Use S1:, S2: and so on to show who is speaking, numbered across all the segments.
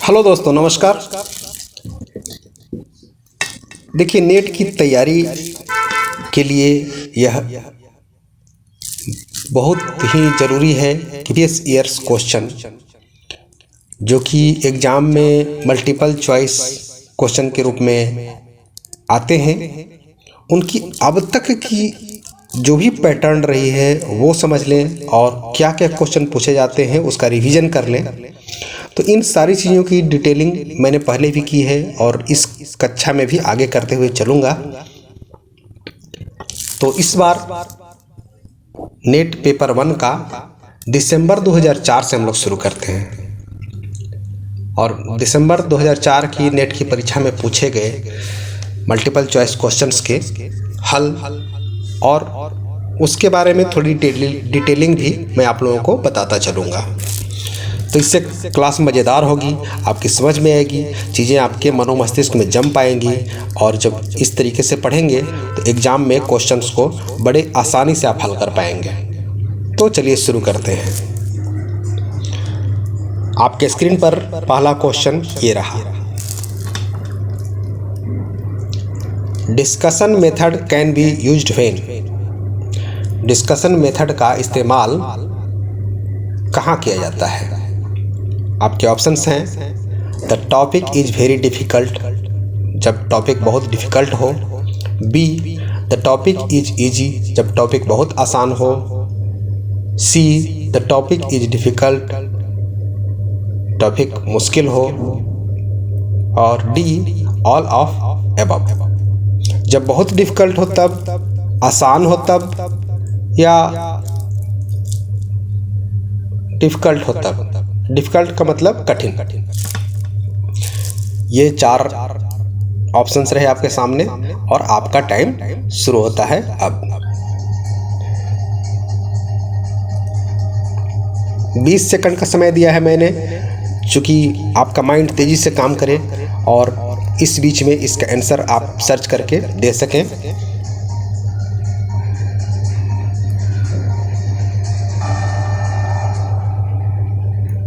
S1: Hello दोस्तों, नमस्कार। देखिए, नेट की तैयारी के लिए यह बहुत ही ज़रूरी है कि प्रीवियस ईयर्स क्वेश्चन जो कि एग्ज़ाम में मल्टीपल चॉइस क्वेश्चन के रूप में आते हैं, उनकी अब तक की जो भी पैटर्न रही है वो समझ लें और क्या क्या क्वेश्चन पूछे जाते हैं उसका रिवीजन कर लें। तो इन सारी चीज़ों की डिटेलिंग मैंने पहले भी की है और इस कक्षा में भी आगे करते हुए चलूँगा। तो इस बार नेट पेपर 1 का दिसंबर 2004 से हम लोग शुरू करते हैं और दिसंबर 2004 की नेट की परीक्षा में पूछे गए मल्टीपल चॉइस क्वेश्चंस के हल और उसके बारे में थोड़ी डिटेलिंग भी मैं आप लोगों को बताता चलूँगा। तो इससे क्लास मज़ेदार होगी, आपकी समझ में आएगी, चीज़ें आपके मनोमस्तिष्क में जम पाएंगी और जब इस तरीके से पढ़ेंगे तो एग्ज़ाम में क्वेश्चंस को बड़े आसानी से आप हल कर पाएंगे। तो चलिए शुरू करते हैं। आपके स्क्रीन पर पहला क्वेश्चन ये रहा। Discussion method can be used when. Discussion method का इस्तेमाल कहाँ किया जाता है? आपके ऑप्शंस हैं the topic is very difficult, जब टॉपिक बहुत डिफ़िकल्ट हो। Be the topic is easy, जब टॉपिक बहुत आसान हो। See the topic is difficult, topic मुश्किल हो। और डी ऑल ऑफ एबव, जब बहुत डिफ़िकल्ट हो तब, आसान हो तब, या डिफ़िकल्ट हो तब। डिफ़िकल्ट का मतलब कठिन। ये 4 ऑप्शंस रहे आपके सामने और आपका टाइम शुरू होता है अब। 20 सेकंड का समय दिया है मैंने, चूँकि आपका माइंड तेज़ी से काम करे और इस बीच में इसका आंसर आप सर्च करके दे सकें।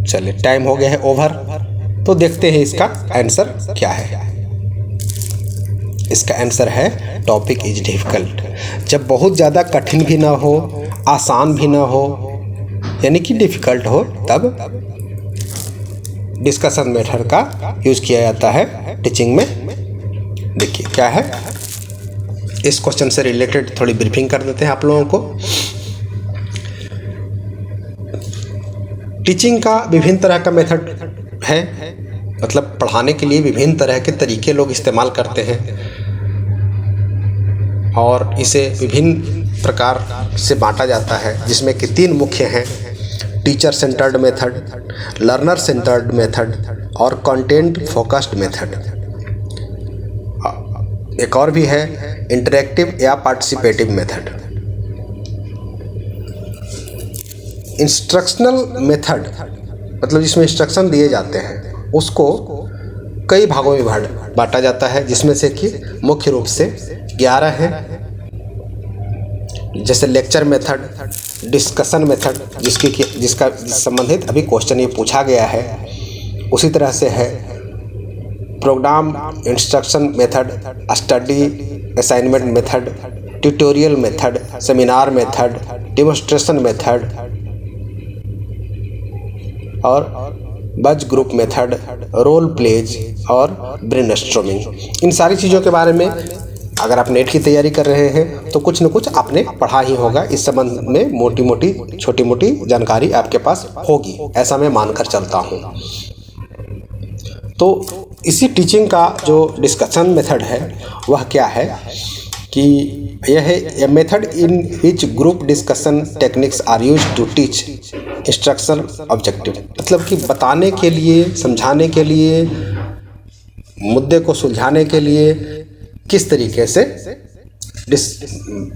S1: चलिए, टाइम हो गया है ओवर। तो देखते हैं इसका आंसर क्या है। इसका आंसर है टॉपिक इज डिफ़िकल्ट, जब बहुत ज़्यादा कठिन भी ना हो, आसान भी ना हो, यानी कि डिफ़िकल्ट हो, तब डिस्कशन मेथड का यूज़ किया जाता है टीचिंग में। देखिए क्या है, इस क्वेश्चन से रिलेटेड थोड़ी ब्रीफिंग कर देते हैं आप लोगों को। टीचिंग का विभिन्न तरह का मेथड है, मतलब पढ़ाने के लिए विभिन्न तरह के तरीके लोग इस्तेमाल करते हैं और इसे विभिन्न प्रकार से बांटा जाता है, जिसमें कि 3 मुख्य हैं: teacher centred method, learner centred method और कंटेंट फोकस्ड मेथड। एक और भी है इंटरैक्टिव या पार्टिसिपेटिव मेथड। इंस्ट्रक्शनल मेथड मतलब जिसमें इंस्ट्रक्शन दिए जाते हैं, उसको कई भागों में बांटा जाता है, जिसमें से कि मुख्य रूप से 11 हैं। जैसे लेक्चर मेथड, डिस्कशन मेथड जिसका संबंधित अभी क्वेश्चन ये पूछा गया है, उसी तरह से है programme instruction method, study assignment method, tutorial method, seminar method, demonstration method और बज ग्रुप मेथड, रोल प्लेज और ब्रेनस्टॉर्मिंग। इन सारी चीज़ों के बारे में अगर आप नेट की तैयारी कर रहे हैं तो कुछ न कुछ आपने पढ़ा ही होगा। इस संबंध में मोटी मोटी छोटी मोटी जानकारी आपके पास होगी, ऐसा मैं मानकर चलता हूँ। तो इसी टीचिंग का जो डिस्कशन मेथड है वह क्या है कि यह है a method in which group discussion techniques are use to teach instruction objective, मतलब कि बताने के लिए, समझाने के लिए, मुद्दे को सुलझाने के लिए किस तरीके से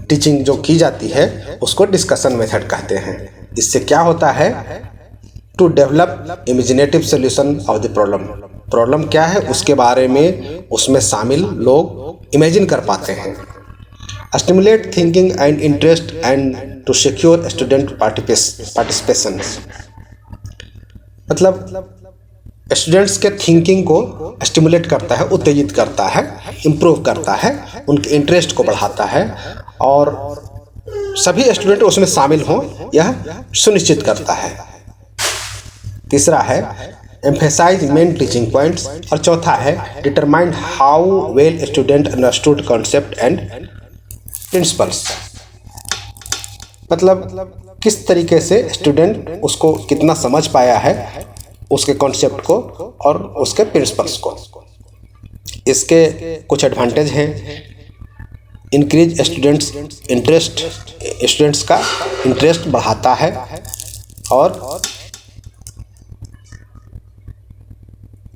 S1: टीचिंग जो की जाती है उसको डिस्कशन मेथड कहते हैं। इससे क्या होता है, to develop imaginative solution of the problem क्या है उसके बारे में उसमें शामिल लोग इमेजिन कर पाते हैं। Stimulate thinking and interest and to secure student participation, मतलब स्टूडेंट्स के थिंकिंग को स्टिमुलेट करता है, उत्तेजित करता है, इम्प्रूव करता है, उनके इंटरेस्ट को बढ़ाता है और सभी स्टूडेंट उसमें शामिल हों यह सुनिश्चित करता है। तीसरा है एम्फेसाइज मेन टीचिंग पॉइंट्स और चौथा है determine how well student understood concept and principles. मतलब किस तरीके से स्टूडेंट उसको कितना समझ पाया है, उसके कॉन्सेप्ट को और उसके प्रिंसिपल्स को। इसके कुछ एडवांटेज हैं। इंक्रीज स्टूडेंट्स इंटरेस्ट, स्टूडेंट्स का इंटरेस्ट बढ़ाता है और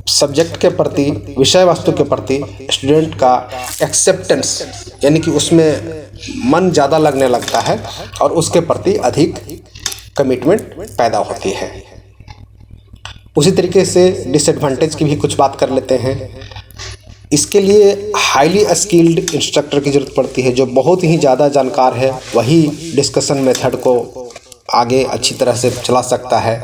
S1: सब्जेक्ट के प्रति, विषय वस्तु के प्रति स्टूडेंट का एक्सेप्टेंस यानी कि उसमें मन ज़्यादा लगने लगता है और उसके प्रति अधिक कमिटमेंट पैदा होती है। उसी तरीके से डिसएडवांटेज की भी कुछ बात कर लेते हैं। इसके लिए हाईली स्किल्ड इंस्ट्रक्टर की ज़रूरत पड़ती है, जो बहुत ही ज़्यादा जानकार है, वही डिस्कशन मेथड को आगे अच्छी तरह से चला सकता है।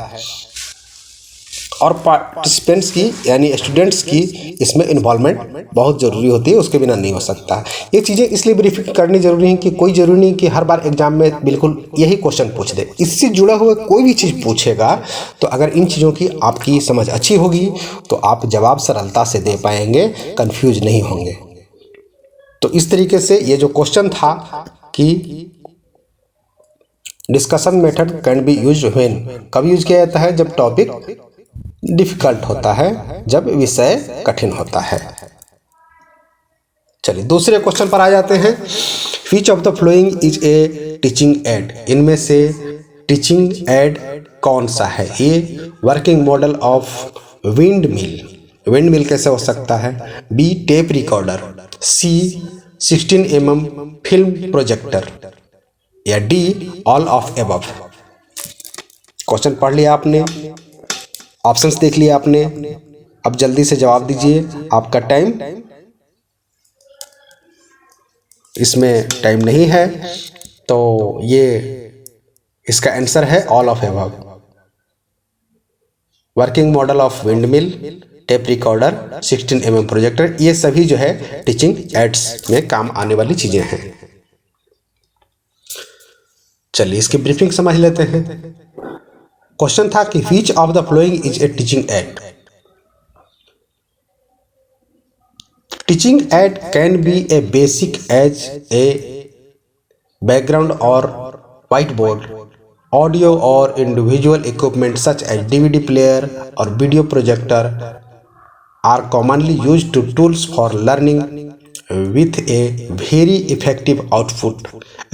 S1: और पार्टिसिपेंट्स की यानी स्टूडेंट्स की इसमें इन्वॉल्वमेंट बहुत ज़रूरी होती है, उसके बिना नहीं हो सकता। ये चीज़ें इसलिए ब्रीफिंग करनी ज़रूरी है कि कोई ज़रूरी नहीं कि हर बार एग्जाम में बिल्कुल यही क्वेश्चन पूछ दे। इससे जुड़ा हुआ कोई भी चीज़ पूछेगा तो अगर इन चीज़ों की आपकी समझ अच्छी होगी तो आप जवाब सरलता से दे पाएंगे, कन्फ्यूज नहीं होंगे। तो इस तरीके से ये जो क्वेश्चन था कि discussion method can be use when, कब यूज किया जाता है, जब टॉपिक डिफिकल्ट होता है, जब विषय कठिन होता है। चलिए दूसरे क्वेश्चन पर आ जाते हैं। विच of the following is a teaching add, इनमें से टीचिंग एड कौन सा है। A working model of wind mill, wind mill कैसे हो सकता है। बी टेप रिकॉर्डर, सी 16 mm फिल्म प्रोजेक्टर या D all of above. Question पढ़ लिया आपने, ऑप्शंस देख लिया आपने, अब जल्दी से जवाब दीजिए, आपका टाइम इसमें टाइम नहीं है। तो ये इसका आंसर है all of above. Working model of wind mill, tape recorder, 16 mm projector, ये सभी जो है टीचिंग एड्स में काम आने वाली चीजें हैं। चलिए इसकी ब्रीफिंग समझ लेते हैं। क्वेश्चन था कि which of the following is a teaching aid. Teaching aid can be a basic as a background और व्हाइट बोर्ड, ऑडियो और individual equipment such as DVD player और video projector are commonly used to tools for learning with a very effective output.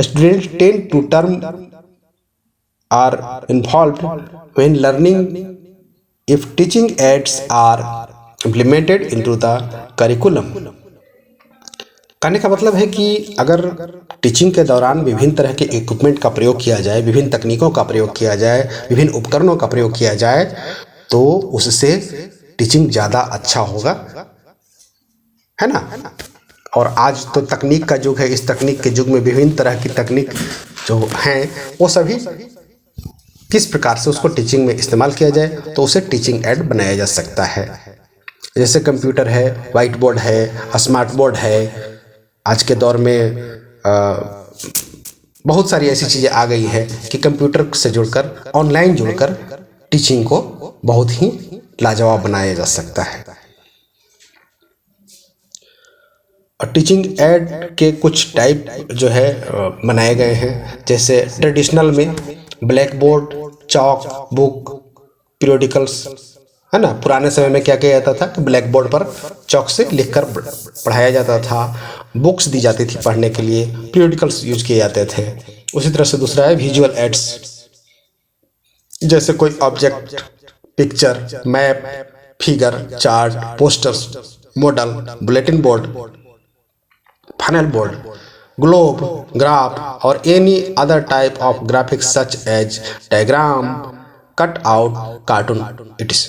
S1: Students tend to term are involved when learning if teaching aids are implemented into the curriculum. कहने का मतलब है कि अगर teaching के दौरान विभिन्न तरह के इक्विपमेंट का प्रयोग किया जाए, विभिन्न तकनीकों का प्रयोग किया जाए, विभिन्न उपकरणों का प्रयोग किया जाए तो उससे टीचिंग ज़्यादा अच्छा होगा, है ना। और आज तो तकनीक का युग है, इस तकनीक के युग में विभिन्न तरह की तकनीक जो हैं वो सभी किस प्रकार से उसको टीचिंग में इस्तेमाल किया जाए तो उसे टीचिंग एड बनाया जा सकता है। जैसे कंप्यूटर है, वाइट बोर्ड है, स्मार्ट बोर्ड है। आज के दौर में बहुत सारी ऐसी चीज़ें आ गई है कि कंप्यूटर से जुड़कर, ऑनलाइन जुड़कर टीचिंग को बहुत ही लाजवाब बनाया जा सकता है। और टीचिंग एड के कुछ टाइप जो है बनाए गए हैं। जैसे ट्रेडिशनल में black board, chalk, book, periodicals, है ना। पुराने समय में क्या किया जाता था कि ब्लैक बोर्ड पर चॉक से लिखकर पढ़ाया जाता था, बुक्स दी जाती थी पढ़ने के लिए, पीरियोडिकल्स यूज किए जाते थे। उसी तरह से दूसरा है विजुअल एड्स, जैसे कोई object, picture, map, figure, chart, posters, model, bulletin board, flannel board, globe, graph और any other type of graphics such as diagram, cut out, cartoon its.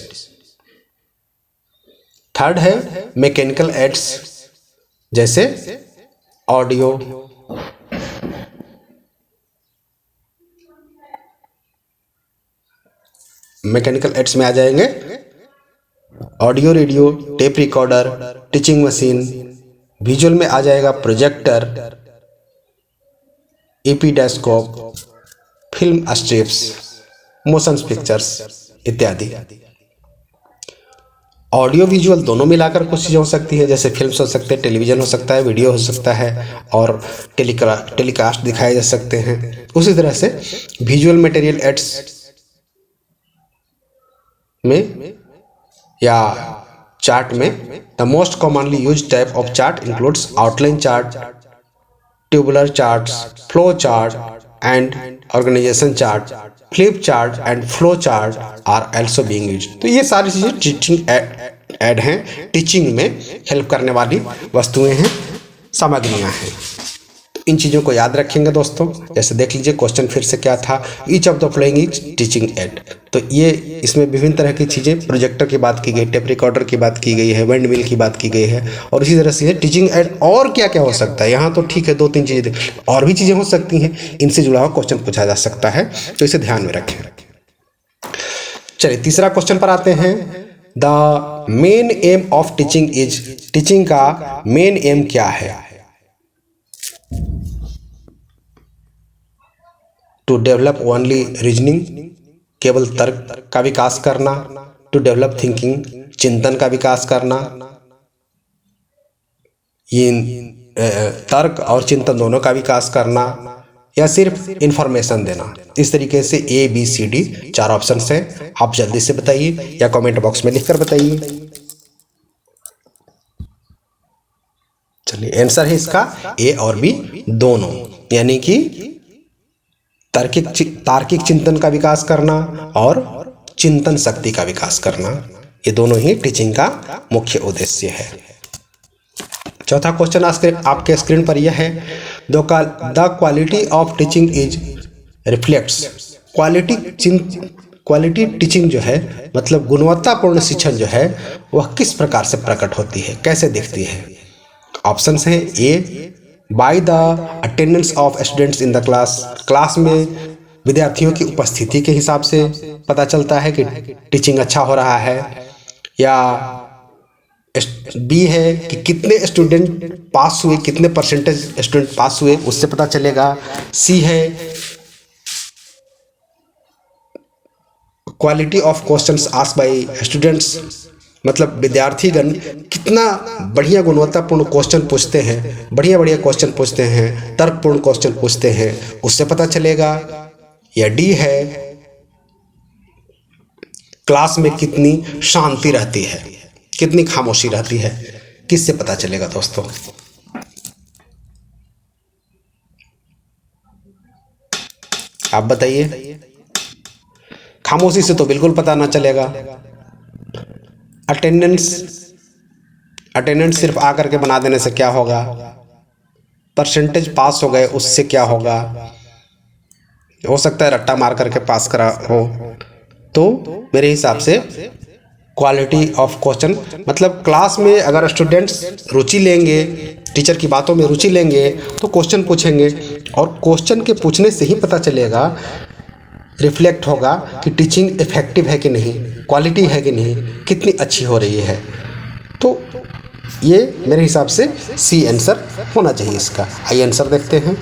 S1: Third है मैकेनिकल एड्स, जैसे ऑडियो, मैकेनिकल एड्स में आ जाएंगे audio radio, tape recorder, teaching machine. Visual में आ जाएगा projector, epidiascope, film strips, motion pictures इत्यादि। Audio visual दोनों मिलाकर कुछ चीज़ें हो सकती है, जैसे फिल्म्स हो सकते हैं, टेलीविज़न हो सकता है, वीडियो हो सकता है और टेलीकास्ट दिखाए जा सकते हैं। उसी तरह से विजुअल मटेरियल एड्स में या चार्ट में the most commonly use type of chart includes outline chart, tubular charts, flow chart and organisation chart, flip chart and flow chart are also being used. तो ये सारी चीज़ें टीचिंग एड हैं, teaching में help करने वाली वस्तुएं हैं, सामग्रियां हैं। इन चीज़ों को याद रखेंगे दोस्तों। जैसे देख लीजिए क्वेश्चन फिर से क्या था, each of the following is teaching add. तो ये इसमें विभिन्न तरह की चीज़ें, प्रोजेक्टर की बात की गई, टेप रिकॉर्डर की बात की गई है, विंड मिल की बात की गई है, और इसी तरह से टीचिंग एड और क्या क्या हो सकता है। यहाँ तो ठीक है, 2-3 चीज़ें और भी चीज़ें हो सकती हैं, इनसे जुड़ा हुआ क्वेश्चन पूछा जा सकता है, तो इसे ध्यान में रखें। चलिए तीसरा क्वेश्चन पर आते हैं। The main M of teaching is, teaching का मेन एम क्या है? टू डेवलप ओनली रीजनिंग, केवल तर्क का विकास करना, टू डेवलप थिंकिंग, चिंतन का विकास करना, ये तर्क और चिंतन दोनों का विकास करना, या सिर्फ इंफॉर्मेशन देना। इस तरीके से ABCD 4 ऑप्शन हैं। आप जल्दी से बताइए या कमेंट बॉक्स में लिखकर बताइए। चलिए आंसर है इसका A और B दोनों, यानी कि तार्किक चिंतन का विकास करना और चिंतन शक्ति का विकास करना, ये दोनों ही टीचिंग का मुख्य उद्देश्य है। चौथा क्वेश्चन आपके स्क्रीन पर यह है, the quality of teaching is reflects. Quality teaching जो है, मतलब गुणवत्तापूर्ण शिक्षण जो है, वह किस प्रकार से प्रकट होती है, कैसे दिखती है? ऑप्शंस हैं, A by the attendance of students in the class, class में विद्यार्थियों की उपस्थिति के हिसाब से पता चलता है कि टीचिंग अच्छा हो रहा है, या बी है कि कितने स्टूडेंट पास हुए, कितने परसेंटेज स्टूडेंट पास हुए, उससे पता चलेगा। सी है quality of questions asked by students, मतलब विद्यार्थीगण कितना बढ़िया गुणवत्तापूर्ण क्वेश्चन पूछते हैं, बढ़िया क्वेश्चन पूछते हैं, तर्कपूर्ण क्वेश्चन पूछते हैं, उससे पता चलेगा। या डी है क्लास में कितनी शांति रहती है, कितनी खामोशी रहती है, किससे पता चलेगा दोस्तों? आप बताइए। खामोशी से तो बिल्कुल पता ना चलेगा। अटेंडेंस सिर्फ आकर के बना देने से क्या होगा? परसेंटेज पास हो गए उससे क्या होगा? हो सकता है रट्टा मार करके पास करा हो। तो मेरे हिसाब से क्वालिटी ऑफ क्वेश्चन, मतलब क्लास में अगर स्टूडेंट्स रुचि लेंगे, टीचर की बातों में रुचि लेंगे, तो क्वेश्चन पूछेंगे, और क्वेश्चन के पूछने से ही पता चलेगा, रिफ्लेक्ट होगा कि टीचिंग इफेक्टिव है कि नहीं, क्वालिटी है कि नहीं, कितनी अच्छी हो रही है। तो ये मेरे हिसाब से सी आंसर होना चाहिए इसका। आइए आंसर देखते हैं।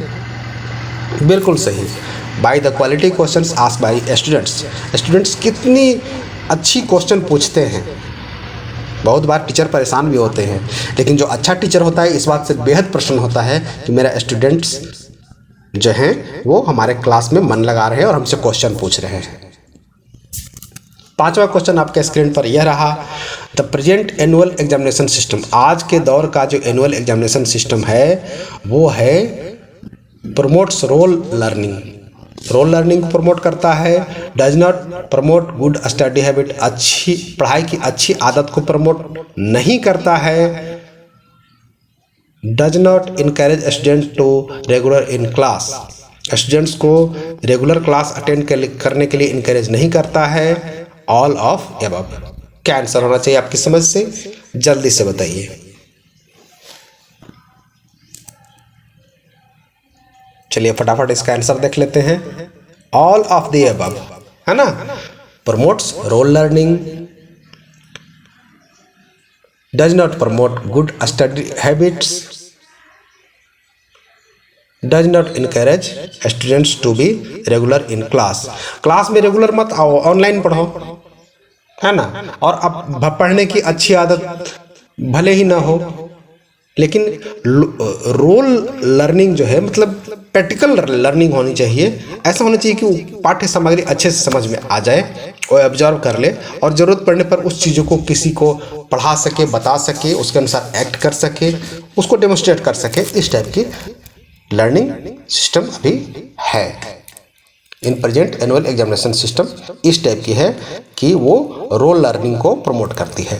S1: बिल्कुल सही, by the quality questions asked by students कितनी अच्छी क्वेश्चन पूछते हैं। बहुत बार टीचर परेशान भी होते हैं, लेकिन जो अच्छा टीचर होता है इस बात से बेहद प्रसन्न होता है कि मेरा स्टूडेंट्स जो हैं वो हमारे क्लास में मन लगा रहे हैं और हमसे क्वेश्चन पूछ रहे हैं। पांचवा क्वेश्चन आपके स्क्रीन पर यह रहा, the present annual examination system. आज के दौर का जो एनुअल एग्जामिनेशन सिस्टम है वो है प्रमोट्स रोल लर्निंग प्रमोट करता है, does not promote good study habit, अच्छी पढ़ाई की अच्छी आदत को प्रमोट नहीं करता है, does not encourage student to regular in class, students को रेगुलर क्लास अटेंड करने के लिए इनकरेज नहीं करता है, ऑल ऑफ एबव। क्या आंसर होना चाहिए आपकी समझ से? जल्दी से बताइए। चलिए फटाफट इसका आंसर देख लेते हैं। ऑल ऑफ द अबव है ना। Promotes role learning, does not promote good study habits, does not encourage students to be regular in class. Class में रेगुलर मत आओ, ऑनलाइन पढ़ो, है ना। और अब पढ़ने की अच्छी आदत भले ही ना हो, लेकिन रोल लर्निंग जो है, मतलब प्रैक्टिकल लर्निंग होनी चाहिए। ऐसा होना चाहिए कि पाठ्य सामग्री अच्छे से समझ में आ जाए और ऑब्जर्व कर ले, और ज़रूरत पड़ने पर उस चीज़ों को किसी को पढ़ा सके, बता सके, उसके अनुसार एक्ट कर सके, उसको डेमोन्स्ट्रेट कर सके। इस टाइप की लर्निंग सिस्टम अभी है। In present annual examination system इस टाइप की है कि वो रोल लर्निंग को प्रमोट करती है।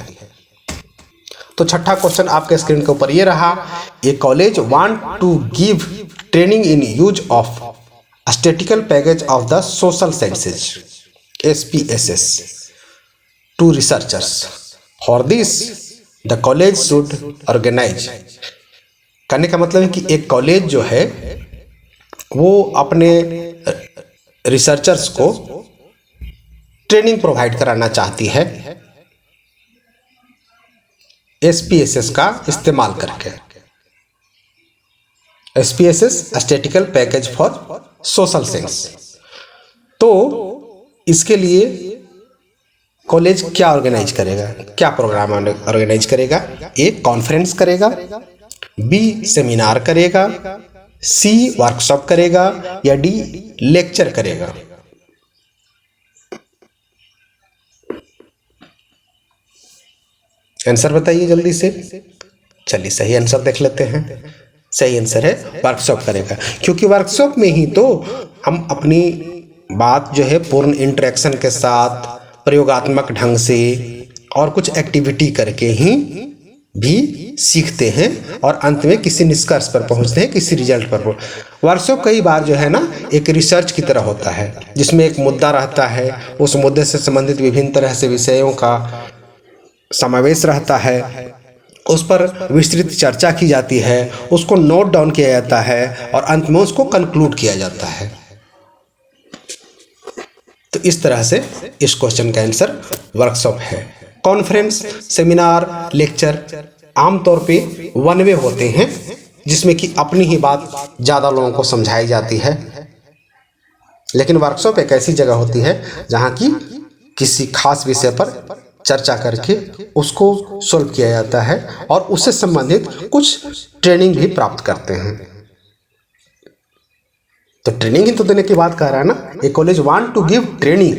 S1: तो छठा क्वेश्चन आपके स्क्रीन के ऊपर ये रहा, A college want to give training in use of statistical package of the social sciences SPSS to researchers. For this the college should organise. कहने का मतलब है कि एक कॉलेज जो है वो अपने रिसर्चर्स को ट्रेनिंग प्रोवाइड कराना चाहती है SPSS का इस्तेमाल करके। SPSS statistical package for social science. तो इसके लिए कॉलेज क्या ऑर्गेनाइज करेगा, क्या प्रोग्राम ऑर्गेनाइज करेगा? A कॉन्फ्रेंस करेगा, B सेमिनार करेगा, C वर्कशॉप करेगा, या D लेक्चर करेगा। आंसर बताइए जल्दी से। चलिए सही आंसर देख लेते हैं। सही आंसर है वर्कशॉप करेगा, क्योंकि वर्कशॉप में ही तो हम अपनी बात जो है पूर्ण इंटरेक्शन के साथ, प्रयोगात्मक ढंग से और कुछ एक्टिविटी करके ही भी सीखते हैं और अंत में किसी निष्कर्ष पर पहुंचते हैं, किसी रिजल्ट पर। वर्कशॉप कई बार जो है ना एक रिसर्च की तरह होता है, जिसमें एक मुद्दा रहता है, उस मुद्दे से संबंधित विभिन्न तरह से विषयों का समावेश रहता है, उस पर विस्तृत चर्चा की जाती है, उसको नोट डाउन किया जाता है और अंत में उसको कंक्लूड किया जाता है। तो इस तरह से इस क्वेश्चन का आंसर वर्कशॉप है। कॉन्फ्रेंस, सेमिनार, लेक्चर आमतौर पे वन वे होते हैं, जिसमें कि अपनी ही बात ज़्यादा लोगों को समझाई जाती है। लेकिन वर्कशॉप एक ऐसी जगह होती है जहाँ की किसी खास विषय पर चर्चा करके उसको सॉल्व किया जाता है और उससे संबंधित कुछ ट्रेनिंग भी प्राप्त करते हैं। तो ट्रेनिंग ही तो देने की बात कह रहा है ना। A college want to give training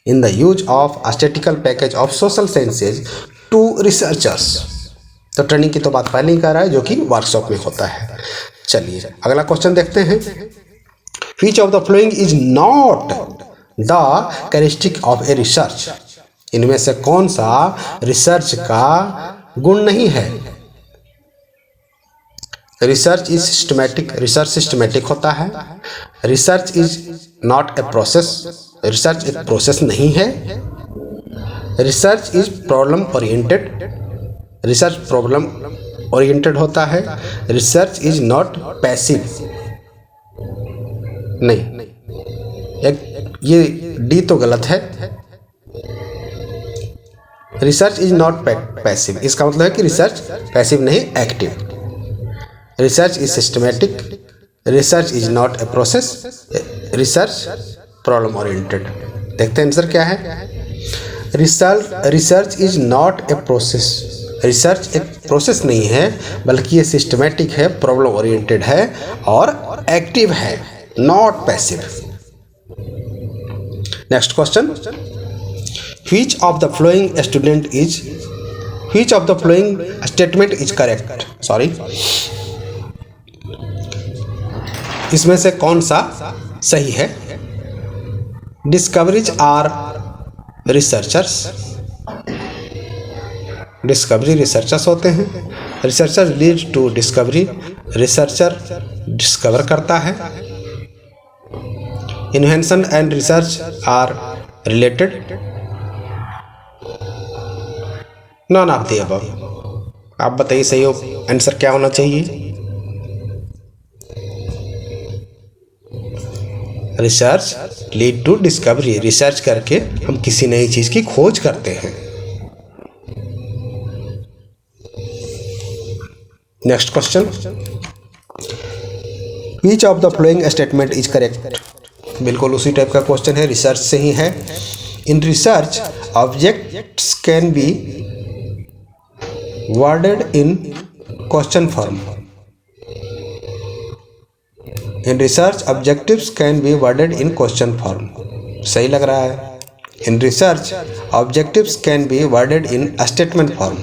S1: in the use of statistical package of social sciences to researchers. तो ट्रेनिंग की तो बात पहले ही कर रहा है, जो कि वर्कशॉप में होता है। चलिए अगला क्वेश्चन देखते हैं। Which of the following is not the characteristic of a research. इनमें से कौन सा रिसर्च का गुण नहीं है? Research is systematic. Research systematic होता है। Research is not a process. Research एक प्रोसेस नहीं है। Research is problem oriented. Research problem oriented होता है। Research is not passive. नहीं, एक ये डी तो गलत है। रिसर्च इज नॉट पैसिव, इसका मतलब है कि रिसर्च पैसिव नहीं, active. Research is systematic. Research is not a process. Research problem oriented. देखते हैं आंसर क्या है। Research is not a process. Research एक प्रोसेस नहीं है, बल्कि ये सिस्टमैटिक है, प्रॉब्लम ओरिएंटेड है और एक्टिव है, not passive. Next question. Which of the following statement is correct? Sorry. इसमें से कौन सा सही है? Discoveries are researchers. Discovery researchers होते हैं। Researcher leads to discovery. Researcher discover करता है। Invention and research are related. None of the above. आप बताइए सही आंसर क्या होना चाहिए? Research lead to discovery. Research करके हम किसी नई चीज की खोज करते हैं। Next question, which of the following statement is correct. बिल्कुल उसी टाइप का क्वेश्चन है, रिसर्च से ही है। In research objects can be worded in question form. In research objectives can be worded in question form, सही लग रहा है। In research objectives can be worded in statement form,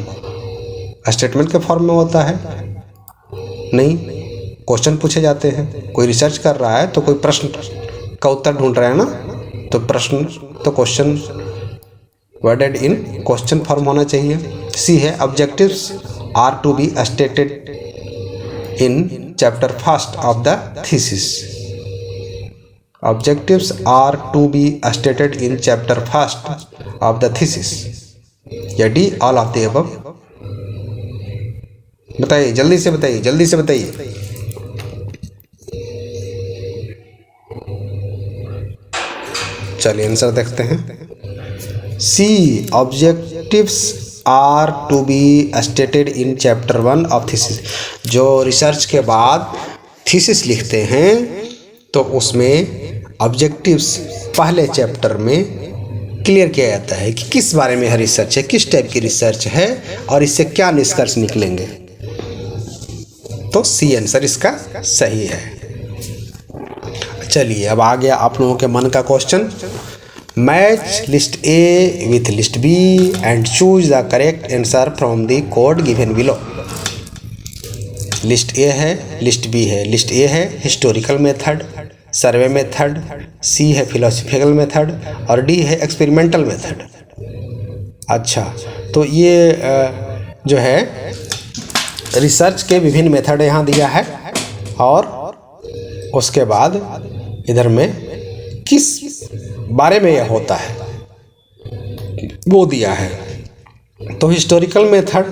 S1: statement के form में होता है नहीं, क्वेश्चन पूछे जाते हैं। कोई रिसर्च कर रहा है तो कोई प्रश्न का उत्तर ढूंढ रहा है ना, तो प्रश्न तो question worded in question form होना चाहिए। सी है, objectives are to be stated in chapter first of the thesis. Objectives are to be stated in chapter first of the thesis, या D all of the above. बताइए, जल्दी से बताइए, जल्दी से बताइए। चलिए आंसर देखते हैं। C, objectives are to be stated in chapter 1 of thesis. जो रिसर्च के बाद थीसिस लिखते हैं तो उसमें ऑब्जेक्टिव्स पहले चैप्टर में क्लियर किया जाता है कि किस बारे में है रिसर्च है, किस टाइप की रिसर्च है और इससे क्या निष्कर्ष निकलेंगे। तो सी आंसर इसका सही है। चलिए अब आ गया आप लोगों के मन का question. Match list A with list B and choose the correct answer from the code given below. List A है, लिस्ट बी है। लिस्ट ए है historical method, survey method, C है फिलोसफिकल मेथड और डी है experimental method. अच्छा, तो ये जो है रिसर्च के विभिन्न मेथड यहाँ दिया है और उसके बाद इधर में किस बारे में यह होता है वो दिया है। तो हिस्टोरिकल मेथड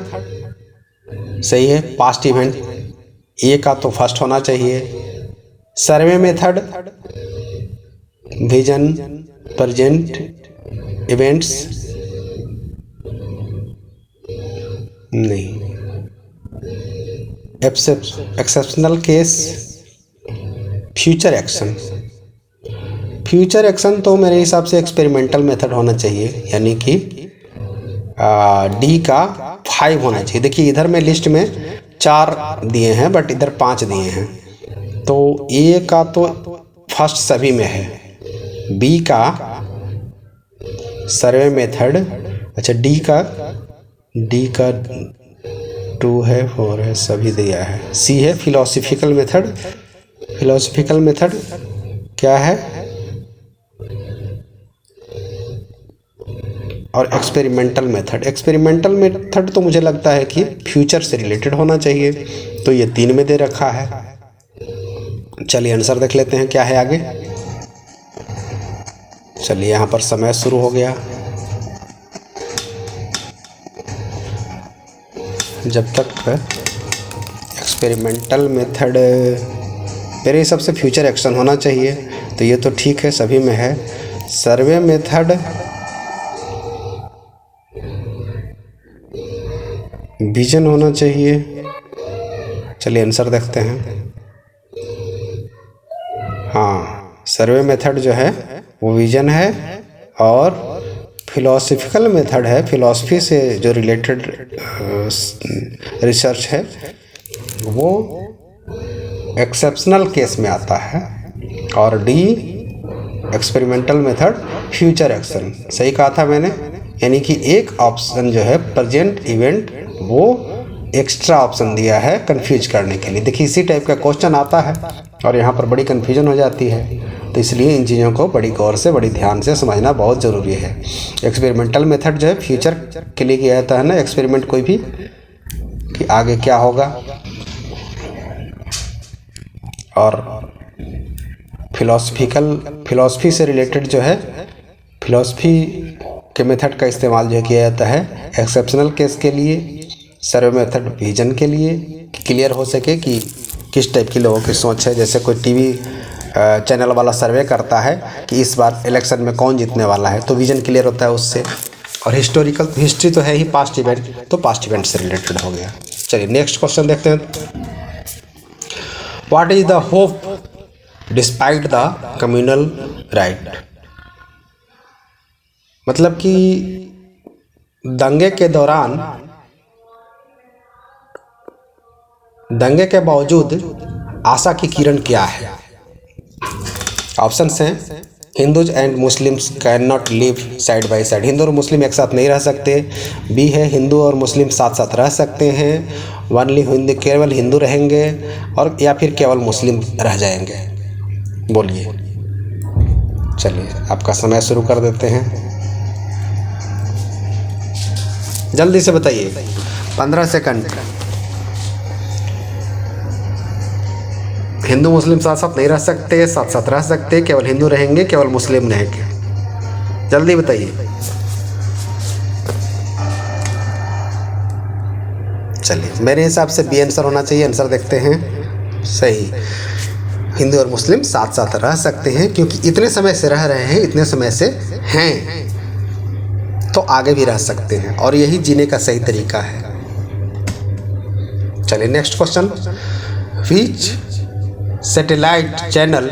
S1: सही है, पास्ट इवेंट ए का तो फर्स्ट होना चाहिए। Survey method vision present events नहीं। Exceptional case future action. Future action तो मेरे हिसाब से एक्सपेरिमेंटल मेथड होना चाहिए, यानी कि डी का 5 होना चाहिए। देखिए इधर में लिस्ट में 4 दिए हैं बट इधर 5 दिए हैं, तो ए का तो फर्स्ट सभी में है, बी का सर्वे मेथड, अच्छा डी का 2 है 4 है सभी दिया है। सी है फिलोसफिकल मेथड। फिलोसफिकल मेथड क्या है और एक्सपेरिमेंटल मेथड। एक्सपेरिमेंटल मेथड तो मुझे लगता है कि फ्यूचर से रिलेटेड होना चाहिए, तो ये 3 में दे रखा है। चलिए आंसर देख लेते हैं क्या है आगे। चलिए यहाँ पर समय शुरू हो गया। जब तक एक्सपेरिमेंटल मेथड मेरे हिसाब से फ्यूचर एक्शन होना चाहिए, तो ये तो ठीक है सभी में है। सर्वे मेथड विजन होना चाहिए। चलिए आंसर देखते हैं। हाँ, सर्वे मेथड जो है वो विजन है और फिलोसफिकल मेथड है, फिलॉसफी से जो रिलेटेड रिसर्च है वो एक्सेप्शनल केस में आता है। और D experimental method future action. सही कहा था मैंने, यानी कि एक ऑप्शन जो है प्रेजेंट इवेंट वो एक्स्ट्रा ऑप्शन दिया है कंफ्यूज करने के लिए। देखिए इसी टाइप का क्वेश्चन आता है और यहाँ पर बड़ी कन्फ्यूजन हो जाती है, तो इसलिए इन चीज़ों को बड़ी गौर से बड़ी ध्यान से समझना बहुत ज़रूरी है। एक्सपेरिमेंटल मेथड जो है फ्यूचर के लिए किया जाता है ना, एक्सपेरिमेंट कोई भी कि आगे क्या होगा, और फिलॉसफी से रिलेटेड जो है फिलॉसफी के मेथड का इस्तेमाल जो किया जाता है एक्सेप्शनल केस के लिए, सर्वे मेथड विजन के लिए क्लियर हो सके कि किस टाइप की लोगों की सोच है। जैसे कोई टीवी चैनल वाला सर्वे करता है कि इस बार इलेक्शन में कौन जीतने वाला है, तो विजन क्लियर होता है उससे। और हिस्टोरिकल हिस्ट्री तो है ही पास्ट इवेंट, तो पास्ट इवेंट से रिलेटेड हो गया। चलिए नेक्स्ट क्वेश्चन देखते हैं। What is the hope despite the communal right. मतलब कि दंगे के बावजूद आशा की किरण क्या है। ऑप्शंस हैं Hindus and Muslims can not live side by side. Hindu और मुस्लिम एक साथ नहीं रह सकते। बी है हिंदू और मुस्लिम साथ साथ रह सकते हैं। वनली हिंदू, केवल हिंदू रहेंगे, और या फिर केवल मुस्लिम रह जाएंगे। बोलिए। चलिए आपका समय शुरू कर देते हैं, जल्दी से बताइए, 15 सेकंड। हिंदू मुस्लिम साथ साथ नहीं रह सकते, साथ साथ रह सकते, केवल हिंदू रहेंगे, केवल मुस्लिम रहेंगे। जल्दी बताइए। चलिए मेरे हिसाब से बी आंसर होना चाहिए। आंसर देखते हैं। सही, हिंदू और मुस्लिम साथ साथ रह सकते हैं, क्योंकि इतने समय से रह रहे हैं, इतने समय से हैं, तो आगे भी रह सकते हैं, और यही जीने का सही तरीका है। चलिए next question. Which satellite channel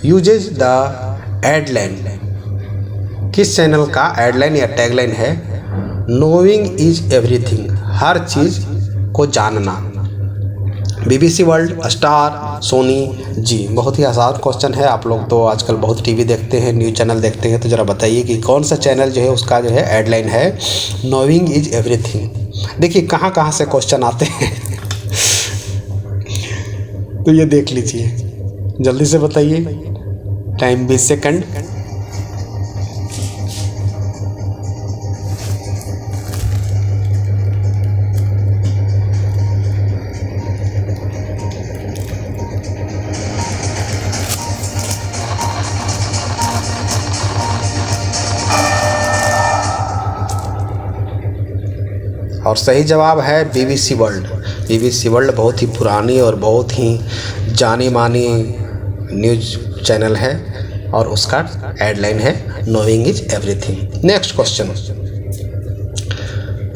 S1: uses the ad line. किस चैनल का एडलाइन या टैगलाइन है नोइंग इज एवरीथिंग, हर चीज को जानना। BBC World, Star, Sony. Zee बहुत ही आसान क्वेश्चन है। आप लोग तो आजकल बहुत टीवी देखते हैं, न्यूज़ चैनल देखते हैं, तो ज़रा बताइए कि कौन सा चैनल जो है उसका जो है एडलाइन है नोइंग इज एवरीथिंग। देखिए कहाँ कहाँ से क्वेश्चन आते हैं तो ये देख लीजिए, जल्दी से बताइए। Time 20 second. और सही जवाब है BBC वर्ल्ड। BBC वर्ल्ड बहुत ही पुरानी और बहुत ही जानी मानी न्यूज़ चैनल है, और उसका हेडलाइन है knowing is everything. Next question.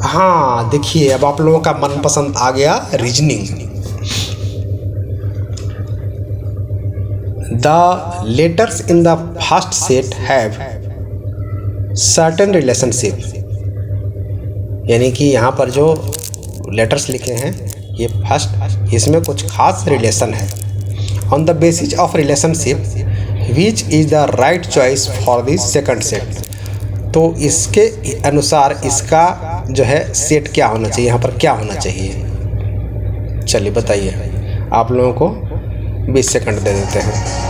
S1: हाँ देखिए, अब आप लोगों का मनपसंद आ गया reasoning. The letters in the first set have certain relationship, यानी कि यहाँ पर जो लेटर्स लिखे हैं ये फर्स्ट, इसमें कुछ खास रिलेशन है। On the basis of relationship which is the right choice for the second set. तो इसके अनुसार इसका जो है सेट क्या होना चाहिए, यहाँ पर क्या होना चाहिए। चलिए बताइए, आप लोगों को 20 सेकंड दे देते हैं।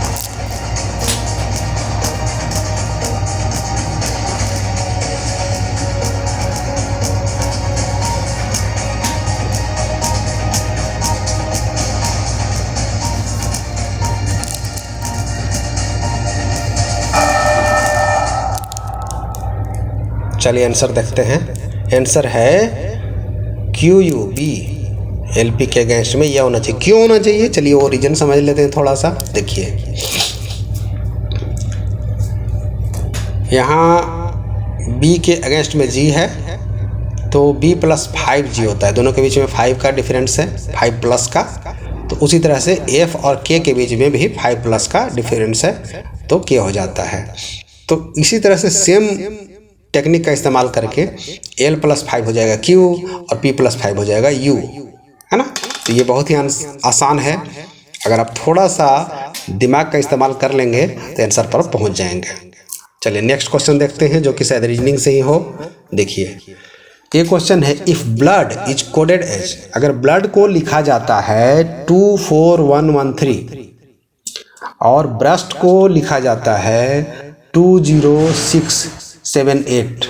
S1: चलिए आंसर देखते हैं। आंसर है QUB, LP के अगेंस्ट में यह होना चाहिए। क्यों होना चाहिए, चलिए वो रीजन समझ लेते हैं थोड़ा सा। देखिए यहाँ B के अगेंस्ट में G है, तो B + 5G होता है। दोनों के बीच में 5 का डिफरेंस है, 5+ का। तो उसी तरह से F और K के बीच में भी 5+ का डिफरेंस है, तो K हो जाता है। तो इसी तरह से सेम टेक्निक का इस्तेमाल करके L + 5 हो जाएगा Q, और P + 5 हो जाएगा U, है ना। तो ये बहुत ही आसान है। अगर आप थोड़ा सा दिमाग का इस्तेमाल कर लेंगे तो आंसर पर पहुंच जाएंगे। चलिए नेक्स्ट क्वेश्चन देखते हैं, जो कि शायद रीजनिंग से ही हो। देखिए ये क्वेश्चन है, if blood is coded as, अगर ब्लड को लिखा जाता है 24113 और ब्रेस्ट को लिखा जाता है 20678,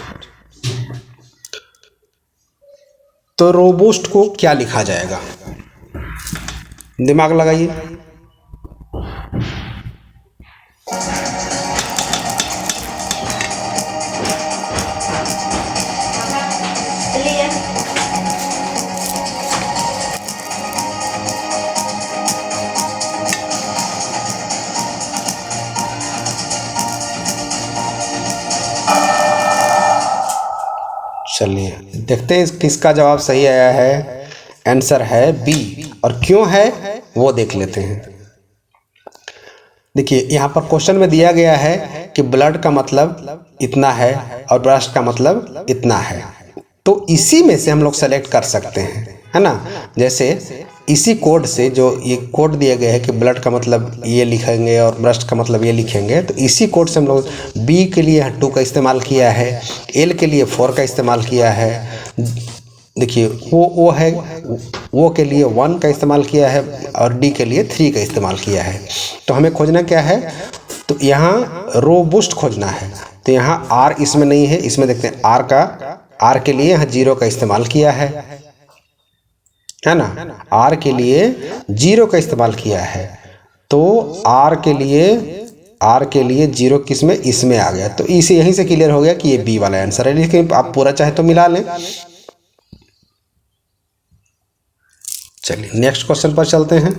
S1: तो रोबोस्ट को क्या लिखा जाएगा। दिमाग लगाइए। चलिए देखते हैं किसका जवाब सही आया है। आंसर है बी। और क्यों है वो देख लेते हैं। देखिए यहाँ पर क्वेश्चन में दिया गया है कि ब्लड का मतलब इतना है और ब्रेस्ट का मतलब इतना है, तो इसी में से हम लोग सेलेक्ट कर सकते हैं, है ना। जैसे इसी कोड से, जो ये कोड दिए गए हैं कि ब्लड का मतलब ये लिखेंगे और ब्रेस्ट का मतलब ये लिखेंगे, तो इसी कोड से हम लोग बी के लिए 2 का इस्तेमाल किया है, एल के लिए 4 का इस्तेमाल किया है। देखिए वो है, वो के लिए 1 का इस्तेमाल किया है और डी के लिए 3 का इस्तेमाल किया है। तो हमें खोजना क्या है, तो यहाँ रोबुस्ट खोजना है। तो यहाँ आर इसमें नहीं है, इसमें देखते हैं आर के लिए यहाँ 0 का इस्तेमाल किया है ना। आर के लिए 0 का इस्तेमाल किया है, तो आर के लिए 0 किस में, इसमें आ गया। तो इसे यहीं से क्लियर हो गया कि ये बी वाला आंसर है। लेकिन आप पूरा चाहे तो मिला लें। चलिए नेक्स्ट क्वेश्चन पर चलते हैं।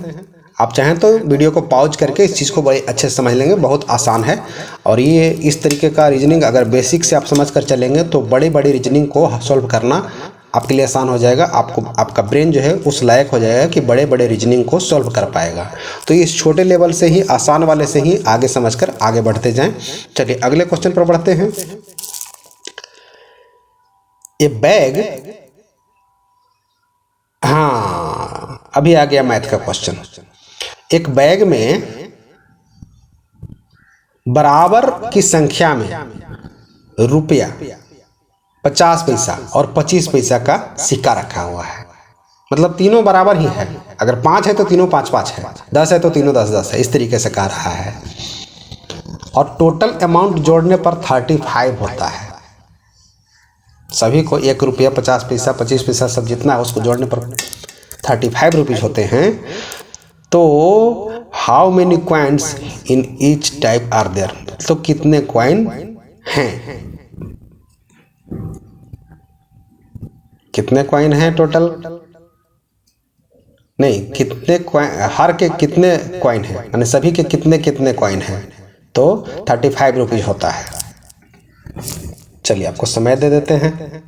S1: आप चाहें तो वीडियो को पॉज करके इस चीज़ को बड़े अच्छे से समझ लेंगे, बहुत आसान है। और ये इस तरीके का रीजनिंग अगर बेसिक से आप समझ कर चलेंगे तो बड़ी बड़ी रीजनिंग को सॉल्व करना आपके लिए आसान हो जाएगा। आपका ब्रेन जो है उस लायक हो जाएगा कि बड़े बड़े रीजनिंग को सॉल्व कर पाएगा। तो इस छोटे लेवल से ही, आसान वाले से ही आगे समझकर आगे बढ़ते जाएं। चलिए अगले क्वेश्चन पर बढ़ते हैं। ए बैग, हाँ अभी आ गया मैथ का क्वेश्चन। एक बैग में बराबर की संख्या में रुपया 50 पैसा और 25 पैसा का सिक्का रखा हुआ है। मतलब तीनों बराबर ही है। अगर 5 है तो तीनों 5-5 है, 10 है तो तीनों 10-10 है, इस तरीके से कह रहा है। और टोटल अमाउंट जोड़ने पर 35 होता है। सभी को 1 रुपया, 50 पैसा, 25 पैसा सब जितना है उसको जोड़ने पर 35 रुपीज होते हैं। तो how many coins in each type are there, तो कितने कॉइन हैं, कितने कॉइन हैं टोटल, नहीं कितने कॉइन, हर के कितने कॉइन हैं, यानी सभी के कितने कितने कॉइन हैं, तो 35 रुपीज होता है। चलिए आपको समय दे देते हैं।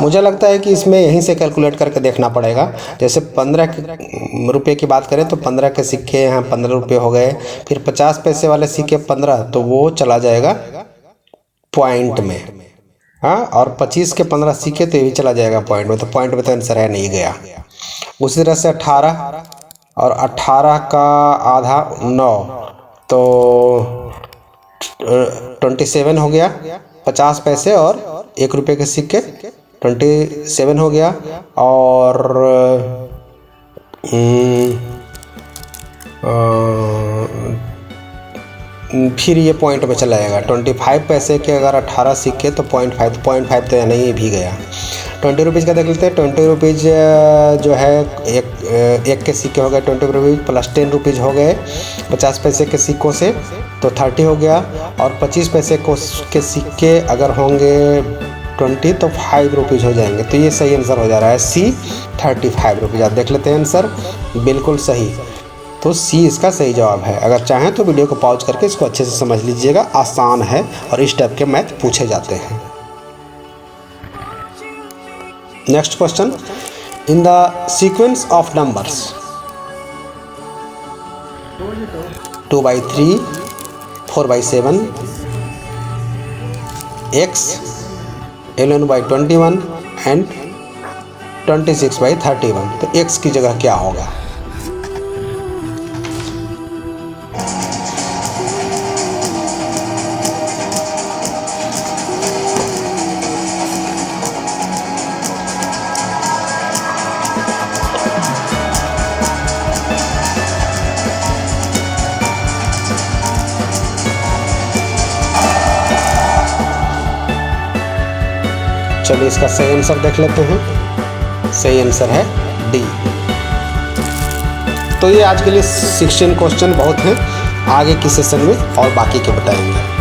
S1: मुझे लगता है कि इसमें यहीं से कैलकुलेट करके देखना पड़ेगा। जैसे 15 रुपये की बात करें तो 15 के सिक्के यहाँ 15 रुपये हो गए, फिर 50 पैसे वाले सिक्के 15, तो वो चला जाएगा पॉइंट में, हाँ। और 25 के 15 सिक्के तो ये भी चला जाएगा पॉइंट में, तो पॉइंट में तो आंसर है नहीं गया। उसी तरह से 18 और 18 का आधा 9, तो 27 हो गया। 50 पैसे और 1 रुपये के सिक्के 27 हो गया। और फिर ये पॉइंट में चला जाएगा। 25 पैसे के अगर 18 सिक्के तो 0.5 तो नहीं भी गया। 20 रुपीज़ का देख लेते हैं। 20 रुपीज़ जो है एक के सिक्के हो गए 20 रुपीज़, प्लस 10 रुपीज़ हो गए 50 पैसे के सिक्कों से, तो 30 हो गया। और 25 पैसे के सिक्के अगर होंगे 20 तो 5 रुपीज़ हो जाएंगे। तो ये सही आंसर हो जा रहा है सी, 35 रुपीज़। आप देख लेते हैं आंसर बिल्कुल सही, तो सी इसका सही जवाब है। अगर चाहें तो वीडियो को पॉज करके इसको अच्छे से समझ लीजिएगा, आसान है और इस टाइप के मैथ पूछे जाते हैं। Next question, in the sequence of numbers 2/3, 4/7, x 11/21 and 26/31, तो x की जगह क्या होगा। चलिए इसका सही आंसर देख लेते हैं। सही आंसर है डी। तो ये आज के लिए 16 क्वेश्चन बहुत हैं, आगे की सेशन में और बाकी के बताएंगे।